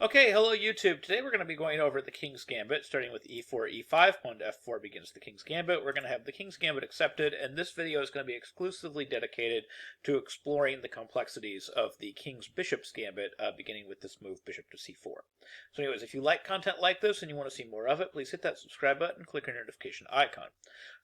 Okay, hello YouTube. Today we're going to be going over the King's Gambit, starting with e4, e5. Pawn to f4 begins the King's Gambit. We're going to have the King's Gambit accepted, and this video is going to be exclusively dedicated to exploring the complexities of the King's Bishops Gambit, beginning with this move, bishop to c4. So anyways, if you like content like this and you want to see more of it, please hit that subscribe button and click your notification icon.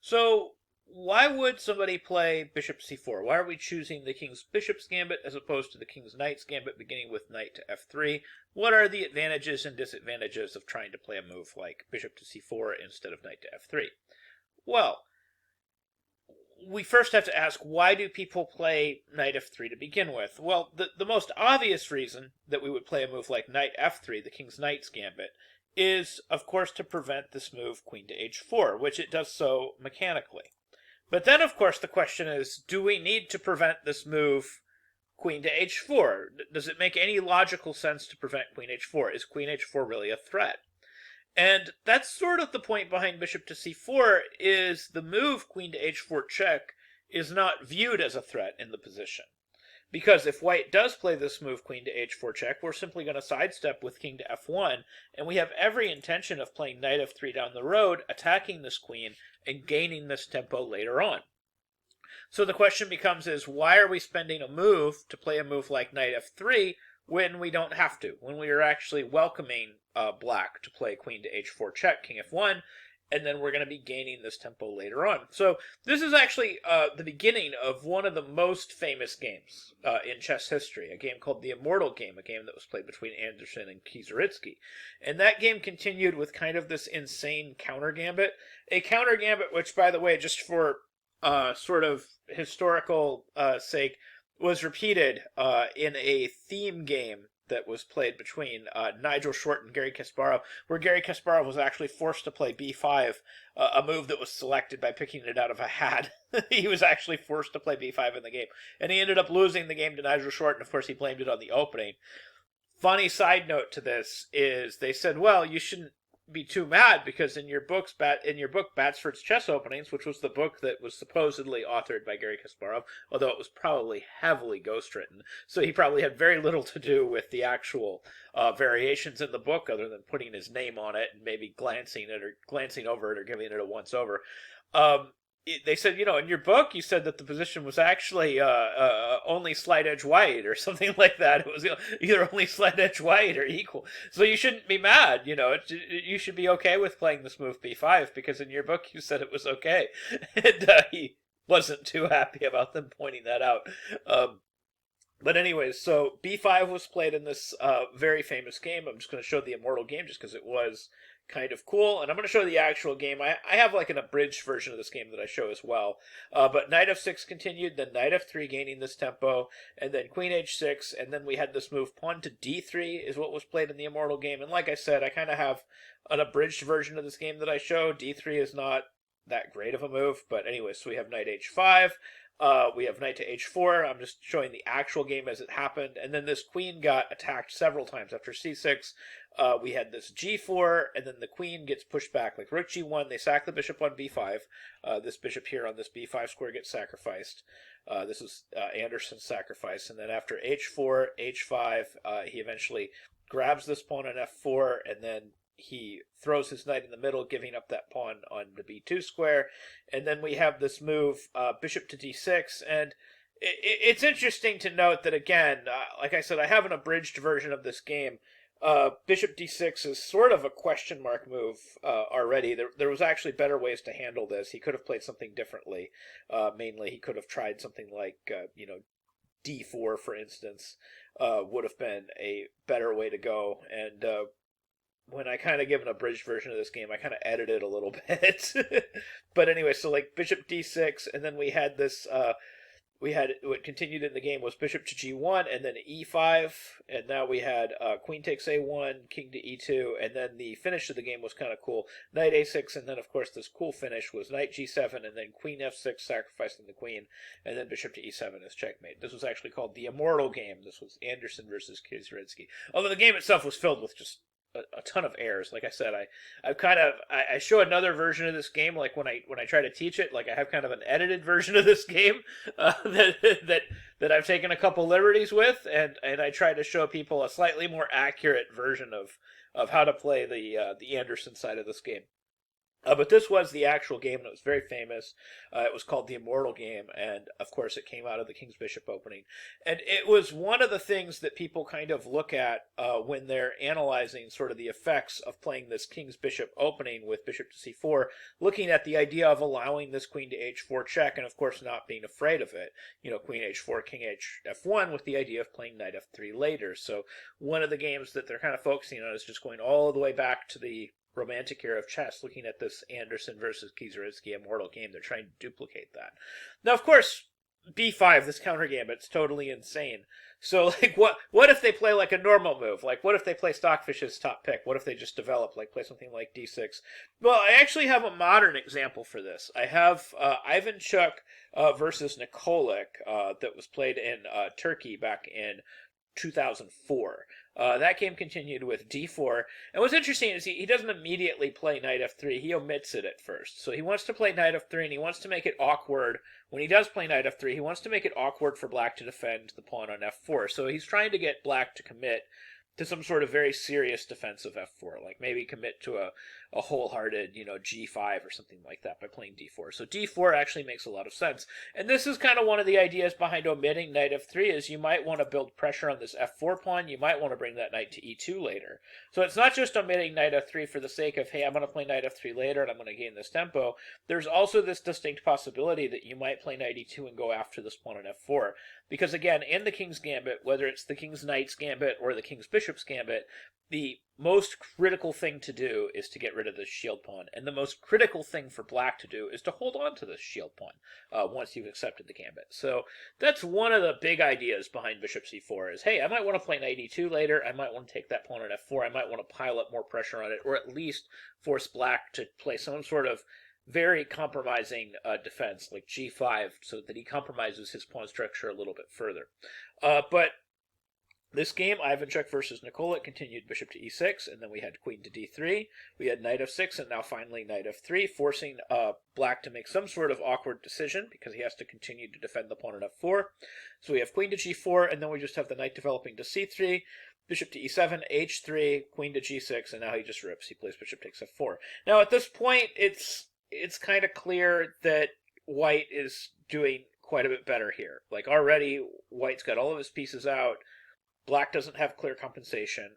So, why would somebody play bishop c4? Why are we choosing the King's Bishops Gambit as opposed to the King's Knight's Gambit beginning with knight to f3? What are the advantages and disadvantages of trying to play a move like bishop to c4 instead of knight to f3? Well, we first have to ask, why do people play knight f3 to begin with? Well, the most obvious reason that we would play a move like knight f3, the King's Knight's Gambit, is, of course, to prevent this move queen to h4, which it does so mechanically. But then, of course, the question is, do we need to prevent this move queen to h4? Does it make any logical sense to prevent queen h4? Is queen h4 really a threat? And that's sort of the point behind bishop to c4, is the move queen to h4 check is not viewed as a threat in the position. Because if white does play this move queen to h4 check, we're simply going to sidestep with king to f1, and we have every intention of playing knight f3 down the road, attacking this queen, and gaining this tempo later on. So the question becomes why are we spending a move to play a move like knight f3 when we don't have to, when we are actually welcoming black to play queen to h4 check, king f1, and then we're going to be gaining this tempo later on. So this is actually the beginning of one of the most famous games in chess history, a game called the Immortal Game, a game that was played between Anderson and Kieseritzky. And that game continued with kind of this insane counter gambit, a counter gambit which, by the way, just for sort of historical sake, was repeated in a theme game that was played between Nigel Short and Gary Kasparov, where Gary Kasparov was actually forced to play b5, a move that was selected by picking it out of a hat. He was actually forced to play b5 in the game, and he ended up losing the game to Nigel Short, and of course he blamed it on the opening. Funny side note to this is they said, well, you shouldn't be too mad because in your book Batsford's Chess Openings, which was the book that was supposedly authored by Gary Kasparov, although it was probably heavily ghostwritten, so he probably had very little to do with the actual variations in the book other than putting his name on it and maybe glancing over it or giving it a once over. They said, in your book, you said that the position was actually only slight edge white or something like that. It was either only slight edge white or equal. So you shouldn't be mad. You should be okay with playing this move b5 because in your book you said it was okay. And he wasn't too happy about them pointing that out. But anyways, so b5 was played in this very famous game. I'm just going to show the Immortal Game just because it was kind of cool, and I'm going to show the actual game. I have like an abridged version of this game that I show as well. But knight f6 continued, then knight f3 gaining this tempo, and then queen h6, and then we had this move pawn to d3 is what was played in the Immortal Game. And like I said, I kind of have an abridged version of this game that I show. d3 is not that great of a move, but anyway, so we have knight h5. We have knight to h4. I'm just showing the actual game as it happened. And then this queen got attacked several times. After c6, we had this g4, and then the queen gets pushed back. Like rook g1, they sack the bishop on b5. This bishop here on this b5 square gets sacrificed. This is Anderson's sacrifice. And then after h4, h5, he eventually grabs this pawn on f4, and then he throws his knight in the middle, giving up that pawn on the b2 square. And then we have this move, bishop to d6. And it's interesting to note that, again, like I said, I have an abridged version of this game. Bishop d6 is sort of a question mark move already. There was actually better ways to handle this. He could have played something differently. Mainly, he could have tried something like, d4, for instance, would have been a better way to go. And when I kind of give an abridged version of this game, I kind of edit it a little bit. But anyway, so like bishop d6, and then we had this, what continued in the game was bishop to g1, and then e5, and now we had queen takes a1, king to e2, and then the finish of the game was kind of cool. Knight a6, and then of course this cool finish was knight g7, and then queen f6, sacrificing the queen, and then bishop to e7 is checkmate. This was actually called the Immortal Game. This was Anderson versus Kieseritzky. Although the game itself was filled with just a ton of errors. Like I said, I show another version of this game. Like when I try to teach it, like I have kind of an edited version of this game that I've taken a couple liberties with, and I try to show people a slightly more accurate version of how to play the Anderson side of this game. But this was the actual game, and it was very famous. It was called the Immortal Game, and of course it came out of the Kings Bishop opening. And it was one of the things that people kind of look at when they're analyzing sort of the effects of playing this Kings Bishop opening with Bishop to c4, looking at the idea of allowing this Queen to h4 check, and of course not being afraid of it. You know, Queen h4, King h f1, with the idea of playing Knight f3 later. So one of the games that they're kind of focusing on is just going all the way back to the romantic era of chess, looking at this Anderson versus Kieseritsky Immortal Game. They're trying to duplicate that. Now, of course, b5, this counter gambit's totally insane. So, like, what if they play like a normal move? Like, what if they play Stockfish's top pick? What if they just develop, like, play something like d6? Well, I actually have a modern example for this. I have Ivanchuk versus Nikolic that was played in Turkey back in 2004. That game continued with d4. And what's interesting is he doesn't immediately play knight f3. He omits it at first. So he wants to play knight f3, and he wants to make it awkward. When he does play knight f3, he wants to make it awkward for black to defend the pawn on f4. So he's trying to get black to commit to some sort of very serious defense of f4, like maybe commit to a wholehearted, g5 or something like that by playing d4. So d4 actually makes a lot of sense. And this is kind of one of the ideas behind omitting knight f3, is you might want to build pressure on this f4 pawn. You might want to bring that knight to e2 later. So it's not just omitting knight f3 for the sake of, hey, I'm going to play knight f3 later and I'm going to gain this tempo. There's also this distinct possibility that you might play knight e2 and go after this pawn on f4. Because again, in the King's Gambit, whether it's the King's Knight's Gambit or the King's Bishop's Gambit, the most critical thing to do is to get rid of this shield pawn. And the most critical thing for black to do is to hold on to this shield pawn once you've accepted the gambit. So that's one of the big ideas behind bishop c4 is, hey, I might want to play knight e2 later. I might want to take that pawn on f4. I might want to pile up more pressure on it, or at least force black to play some sort of very compromising defense, like g5, so that he compromises his pawn structure a little bit further. But this game, Ivanchuk versus Nikolic, continued bishop to e6, and then we had queen to d3. We had knight f6, and now finally knight f3, forcing black to make some sort of awkward decision, because he has to continue to defend the pawn on f4. So we have queen to g4, and then we just have the knight developing to c3, bishop to e7, h3, queen to g6, and now he just rips. He plays bishop takes f4. Now at this point, it's kind of clear that white is doing quite a bit better here. Like already, white's got all of his pieces out. Black doesn't have clear compensation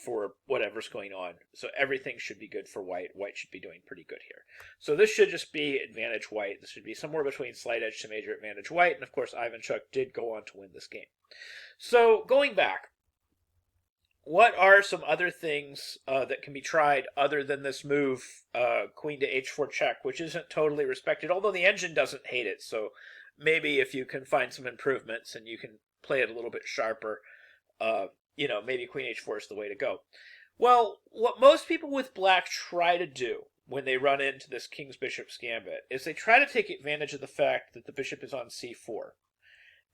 for whatever's going on. So everything should be good for white. White should be doing pretty good here. So this should just be advantage white. This should be somewhere between slight edge to major advantage white. And of course, Ivanchuk did go on to win this game. So going back, what are some other things that can be tried other than this move, queen to h4 check, which isn't totally respected, although the engine doesn't hate it. So maybe if you can find some improvements and you can play it a little bit sharper, maybe queen h4 is the way to go. Well, what most people with black try to do when they run into this King's Bishops Gambit is they try to take advantage of the fact that the bishop is on c4.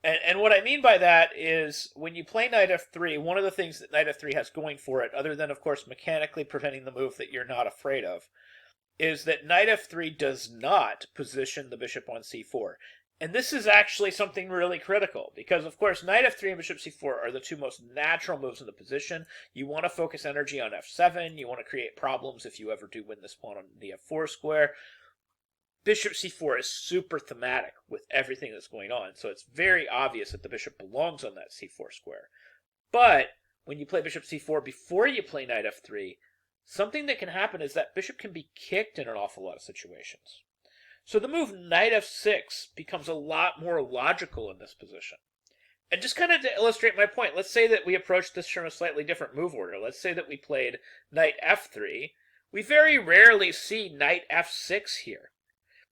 And what I mean by that is when you play knight f3, one of the things that knight f3 has going for it, other than, of course, mechanically preventing the move that you're not afraid of, is that knight f3 does not position the bishop on c4. And this is actually something really critical because, of course, knight f3 and bishop c4 are the two most natural moves in the position. You want to focus energy on f7. You want to create problems if you ever do win this pawn on the f4 square. Bishop c4 is super thematic with everything that's going on, so it's very obvious that the bishop belongs on that c4 square. But when you play bishop c4 before you play knight f3, something that can happen is that bishop can be kicked in an awful lot of situations. So the move knight f6 becomes a lot more logical in this position. And just kind of to illustrate my point, let's say that we approached this from a slightly different move order. Let's say that we played knight f3. We very rarely see knight f6 here.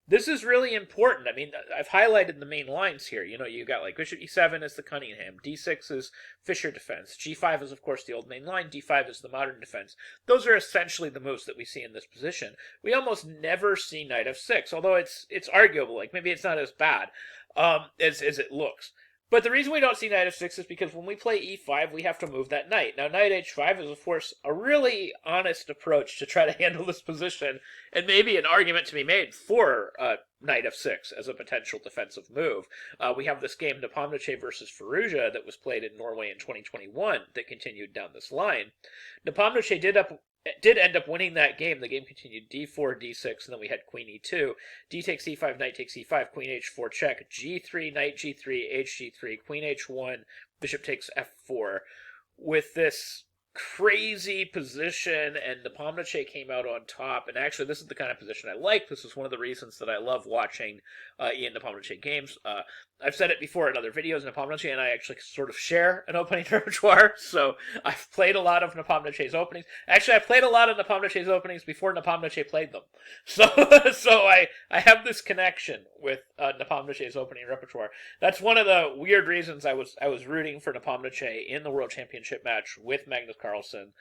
This is really important. I mean, I've highlighted the main lines here. You got like bishop e7 is the Cunningham, d6 is Fischer defense, g5 is, of course, the old main line, d5 is the modern defense. Those are essentially the moves that we see in this position. We almost never see knight f6, although it's arguable. Like, maybe it's not as bad as it looks. But the reason we don't see knight f6 is because when we play e5, we have to move that knight. Now, knight h5 is, of course, a really honest approach to try to handle this position, and maybe an argument to be made for knight f6 as a potential defensive move. We have this game, Nepomniachtchi versus Firouzja, that was played in Norway in 2021 that continued down this line. Nepomniachtchi did end up winning that game. The game continued d4, d6, and then we had queen e2. D takes e5, knight takes e5, queen h4 check, g3, knight g3, hg3, queen h1, bishop takes f4. With this crazy position, and Nepomniachtchi came out on top. And actually, this is the kind of position I like. This is one of the reasons that I love watching Ian Nepomniachtchi games. I've said it before in other videos. Nepomniachtchi and I actually sort of share an opening repertoire, so I've played a lot of Nepomniachtchi's openings. Actually, I played a lot of Nepomniachtchi's openings before Nepomniachtchi played them. So I have this connection with Nepomniachtchi's opening repertoire. That's one of the weird reasons I was rooting for Nepomniachtchi in the World Championship match with Magnus Carlsen.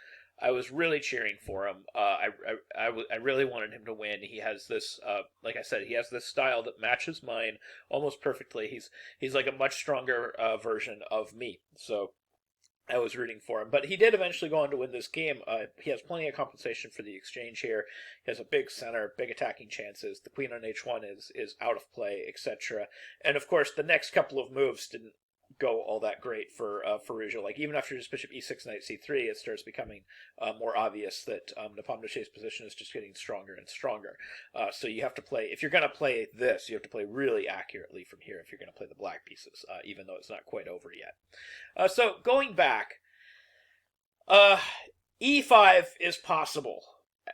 I was really cheering for him. I really wanted him to win. He has this, like I said, he has this style that matches mine almost perfectly. He's like a much stronger version of me. So I was rooting for him. But he did eventually go on to win this game. He has plenty of compensation for the exchange here. He has a big center, big attacking chances. The queen on h1 is out of play, etc. And of course, the next couple of moves didn't go all that great for Firouzja. Like, even after his bishop e6, knight c3, it starts becoming more obvious that Nepomniachtchi's position is just getting stronger and stronger. So you have to play, if you're going to play this, you have to play really accurately from here if you're going to play the black pieces, even though it's not quite over yet. So going back, e5 is possible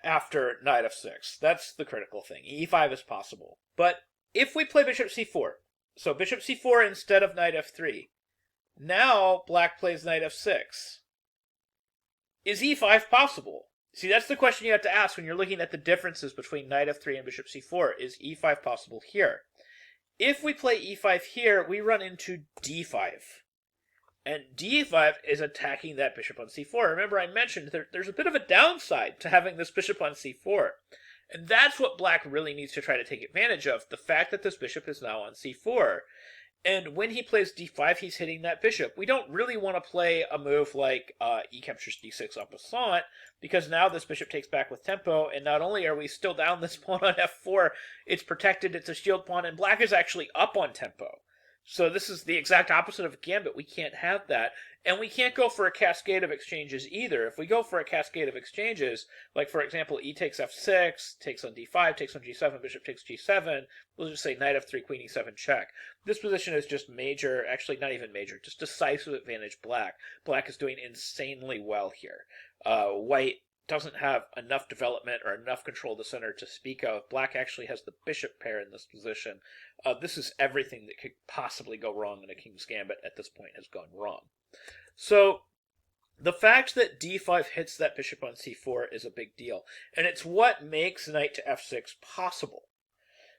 after knight f6. That's the critical thing. e5 is possible. But if we play bishop c4, so bishop c4 instead of knight f3. Now black plays knight f6. Is e5 possible? See, that's the question you have to ask when you're looking at the differences between knight f3 and bishop c4. Is e5 possible here? If we play e5 here, we run into d5. And d5 is attacking that bishop on c4. Remember, I mentioned there's a bit of a downside to having this bishop on c4. And that's what black really needs to try to take advantage of, the fact that this bishop is now on c4. And when he plays d5, he's hitting that bishop. We don't really want to play a move like e captures d6 en passant, because now this bishop takes back with tempo, and not only are we still down this pawn on f4, it's protected, it's a shield pawn, and black is actually up on tempo. So this is the exact opposite of a gambit. We can't have that. And we can't go for a cascade of exchanges either. If we go for a cascade of exchanges, like for example, e takes f6, takes on d5, takes on g7, bishop takes g7, we'll just say knight f3, queen e7 check. This position is just major, actually not even major, just decisive advantage black. Black is doing insanely well here. White doesn't have enough development or enough control of the center to speak of. Black actually has the bishop pair in this position. This is everything that could possibly go wrong in a King's Gambit at this point has gone wrong. So the fact that d5 hits that bishop on c4 is a big deal, and it's what makes knight to f6 possible.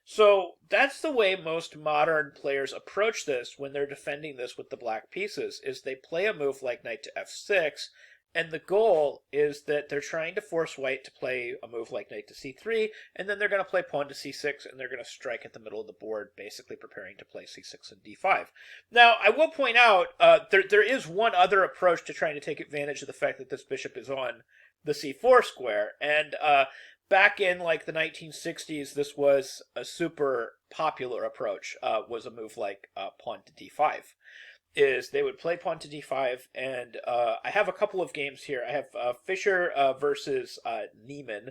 So that's the way most modern players approach this when they're defending this with the black pieces, is they play a move like knight to f6, and the goal is that they're trying to force white to play a move like knight to c3, and then they're going to play pawn to c6, and they're going to strike at the middle of the board, basically preparing to play c6 and d5. Now, I will point out, there is one other approach to trying to take advantage of the fact that this bishop is on the c4 square, and back in like the 1960s, this was a super popular approach, was a move like pawn to d5. Is they would play pawn to d5, and I have a couple of games here. I have Fischer versus Niemann,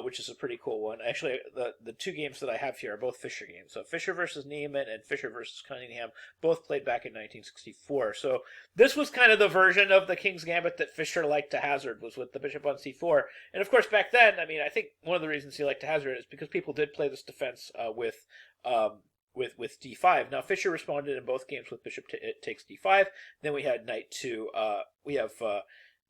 which is a pretty cool one. Actually, the two games that I have here are both Fischer games. So Fischer versus Niemann and Fischer versus Cunningham, both played back in 1964. So this was kind of the version of the King's Gambit that Fischer liked to hazard, was with the bishop on c4. And of course, back then, I mean, I think one of the reasons he liked to hazard is because people did play this defense with d5. Now Fischer responded in both games with bishop takes d5. Then we had knight to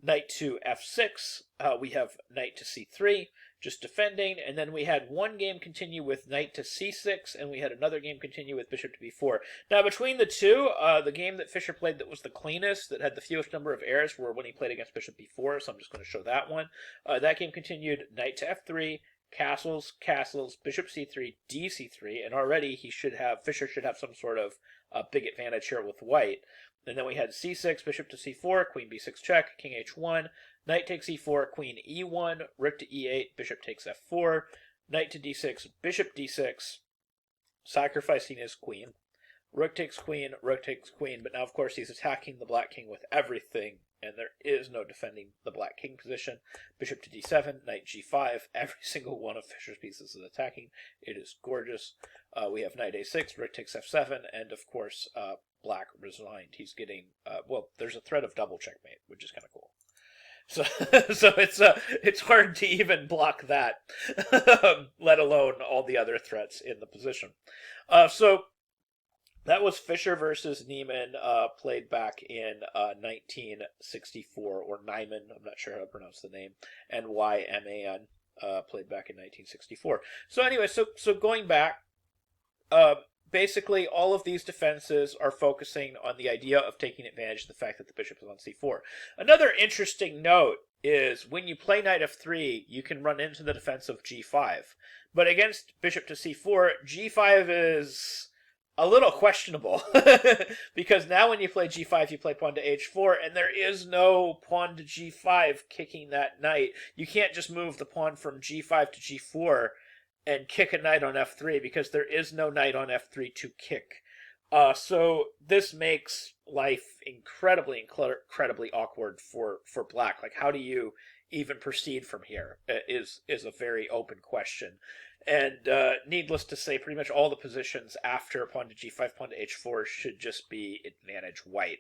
knight to f6. We have knight to c3, just defending, and then we had one game continue with knight to c6, and we had another game continue with bishop to b4. Now between the two, the game that Fischer played that was the cleanest, that had the fewest number of errors, were when he played against bishop b4. So I'm just going to show that one. That game continued knight to f3. Castles, bishop c3, dc3, and already Fischer should have some sort of a big advantage here with white. And then we had c6, bishop to c4, queen b6 check, king h1, knight takes e4, queen e1, rook to e8, bishop takes f4, knight to d6, bishop d6, sacrificing his queen. Rook takes queen, but now of course he's attacking the black king with everything, and there is no defending the black king position. Bishop to d7, knight g5, every single one of Fischer's pieces is attacking. It is gorgeous. We have knight a6, rook takes f7, and of course black resigned. He's getting, well, there's a threat of double checkmate, which is kind of cool. So, it's hard to even block that, let alone all the other threats in the position. So that was Fischer versus Niemann, played back in 1964, or Nyman, I'm not sure how to pronounce the name, and Y-M-A-N, played back in 1964. So anyway, so going back, basically all of these defenses are focusing on the idea of taking advantage of the fact that the bishop is on c4. Another interesting note is when you play knight f3, you can run into the defense of g5. But against bishop to c4, g5 is a little questionable because now when you play g5, you play pawn to h4, and there is no pawn to g5 kicking that knight. You can't just move the pawn from g5 to g4 and kick a knight on f3 because there is no knight on f3 to kick. So this makes life incredibly awkward for black. Like, how do you even proceed from here is a very open question. And needless to say, pretty much all the positions after pawn to g5, pawn to h4 should just be advantage white.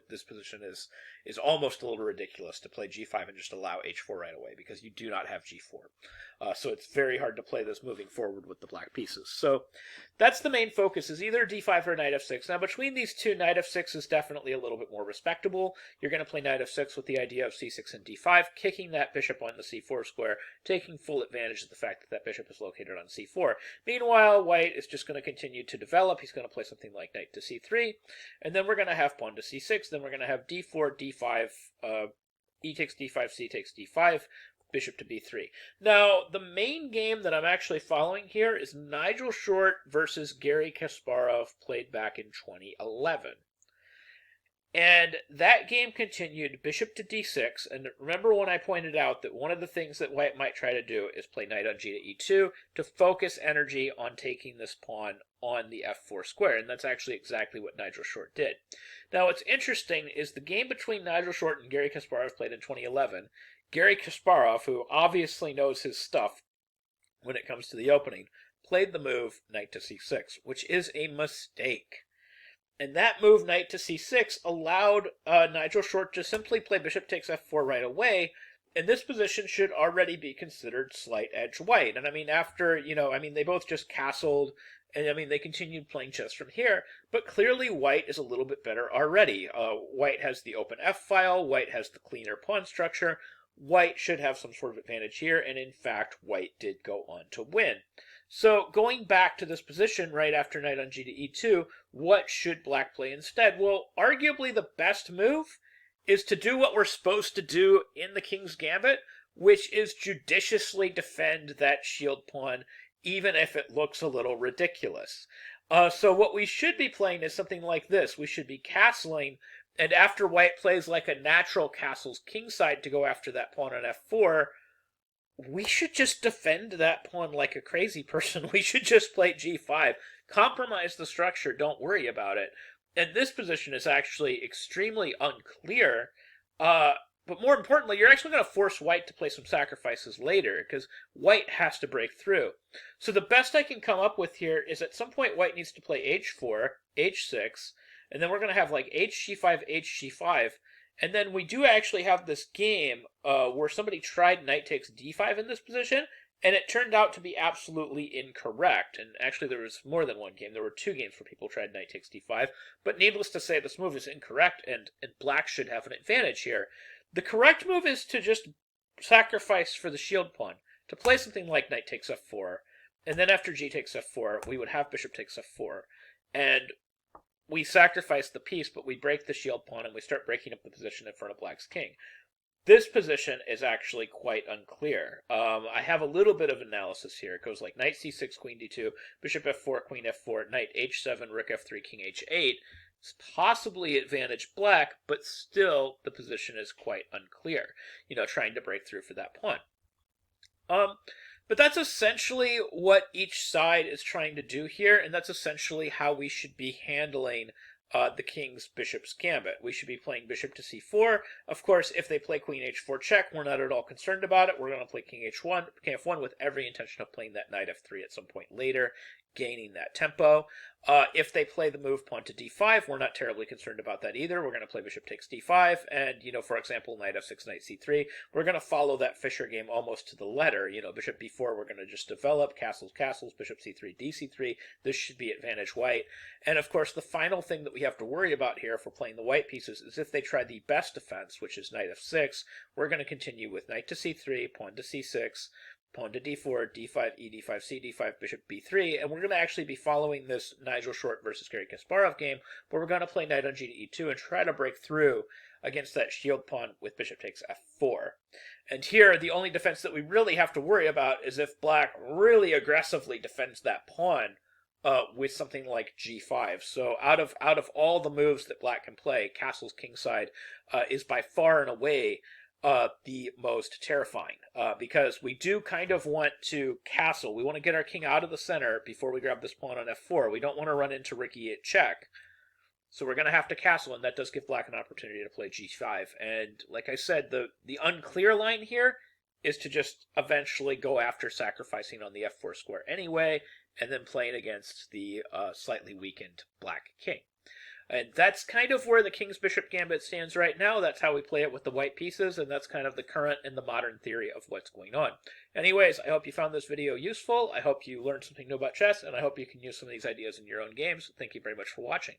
This position is almost a little ridiculous to play g5 and just allow h4 right away because you do not have g4. So it's very hard to play this moving forward with the black pieces. So that's the main focus, is either d5 or knight f6. Now between these two, knight f6 is definitely a little bit more respectable. You're going to play knight f6 with the idea of c6 and d5, kicking that bishop on the c4 square, taking full advantage of the fact that that bishop is located on c4. Meanwhile, white is just going to continue to develop. He's going to play something like knight to c3, and then we're going to have pawn to c6, then we're going to have d4, d5, e takes d5, c takes d5, bishop to b3. Now, the main game that I'm actually following here is Nigel Short versus Garry Kasparov, played back in 2011. And that game continued bishop to d6, and remember when I pointed out that one of the things that white might try to do is play knight on g to e2 to focus energy on taking this pawn on the f4 square, and that's actually exactly what Nigel Short did. Now what's interesting is the game between Nigel Short and Garry Kasparov played in 2011. Garry Kasparov, who obviously knows his stuff when it comes to the opening, played the move knight to c6, which is a mistake. And that move, knight to c6, allowed Nigel Short to simply play bishop takes f4 right away, and this position should already be considered slight edge white. And I mean, after, they both just castled, and I mean, they continued playing chess from here, but clearly white is a little bit better already. White has the open f-file, white has the cleaner pawn structure, white should have some sort of advantage here, and in fact, white did go on to win. So going back to this position right after knight on g to e2, what should black play instead? Well, arguably the best move is to do what we're supposed to do in the King's Gambit, which is judiciously defend that shield pawn, even if it looks a little ridiculous. So what we should be playing is something like this. We should be castling, and after white plays like a natural castles kingside to go after that pawn on f4, we should just defend that pawn like a crazy person. We should just play g5. Compromise the structure. Don't worry about it. And this position is actually extremely unclear. But more importantly, you're actually going to force white to play some sacrifices later, because white has to break through. So the best I can come up with here is at some point white needs to play h4, h6, and then we're going to have like hg5, hg5, and then we do actually have this game where somebody tried knight takes d5 in this position, and it turned out to be absolutely incorrect. And actually there was more than one game. There were two games where people tried knight takes d5, but needless to say, this move is incorrect, and black should have an advantage here. The correct move is to just sacrifice for the shield pawn, to play something like knight takes f4, and then after g takes f4, we would have bishop takes f4, and we sacrifice the piece, but we break the shield pawn, and we start breaking up the position in front of black's king. This position is actually quite unclear. I have a little bit of analysis here. It goes like knight c6, queen d2, bishop f4, queen f4, knight h7, rook f3, king h8. It's possibly advantage black, but still the position is quite unclear, trying to break through for that pawn. But that's essentially what each side is trying to do here, and that's essentially how we should be handling the King's Bishops Gambit. We should be playing bishop to c4. Of course, if they play queen h4 check, we're not at all concerned about it. We're going to play king f1 with every intention of playing that knight f3 at some point later, gaining that tempo. If they play the move pawn to d5, we're not terribly concerned about that either. We're going to play bishop takes d5, and, for example, knight f6, knight c3. We're going to follow that Fischer game almost to the letter. Bishop b4, we're going to just develop, castles, bishop c3, dc3. This should be advantage white. And, of course, the final thing that we have to worry about here if we're playing the white pieces is if they try the best defense, which is knight f6, we're going to continue with knight to c3, pawn to c6, pawn to d4, d5, e d5, c d5, bishop b3, and we're going to actually be following this Nigel Short versus Garry Kasparov game, where we're going to play knight on g to e2 and try to break through against that shield pawn with bishop takes f4. And here, the only defense that we really have to worry about is if black really aggressively defends that pawn with something like g5. So out of all the moves that black can play, castles kingside is by far and away the most terrifying, because we do kind of want to castle. We want to get our king out of the center before we grab this pawn on f4. We don't want to run into Ricky at check. So we're going to have to castle, and that does give black an opportunity to play g5. And like I said, the unclear line here is to just eventually go after sacrificing on the f4 square anyway, and then playing against the slightly weakened black king. And that's kind of where the King's Bishop Gambit stands right now. That's how we play it with the white pieces, and that's kind of the current and the modern theory of what's going on. Anyways, I hope you found this video useful. I hope you learned something new about chess, and I hope you can use some of these ideas in your own games. Thank you very much for watching.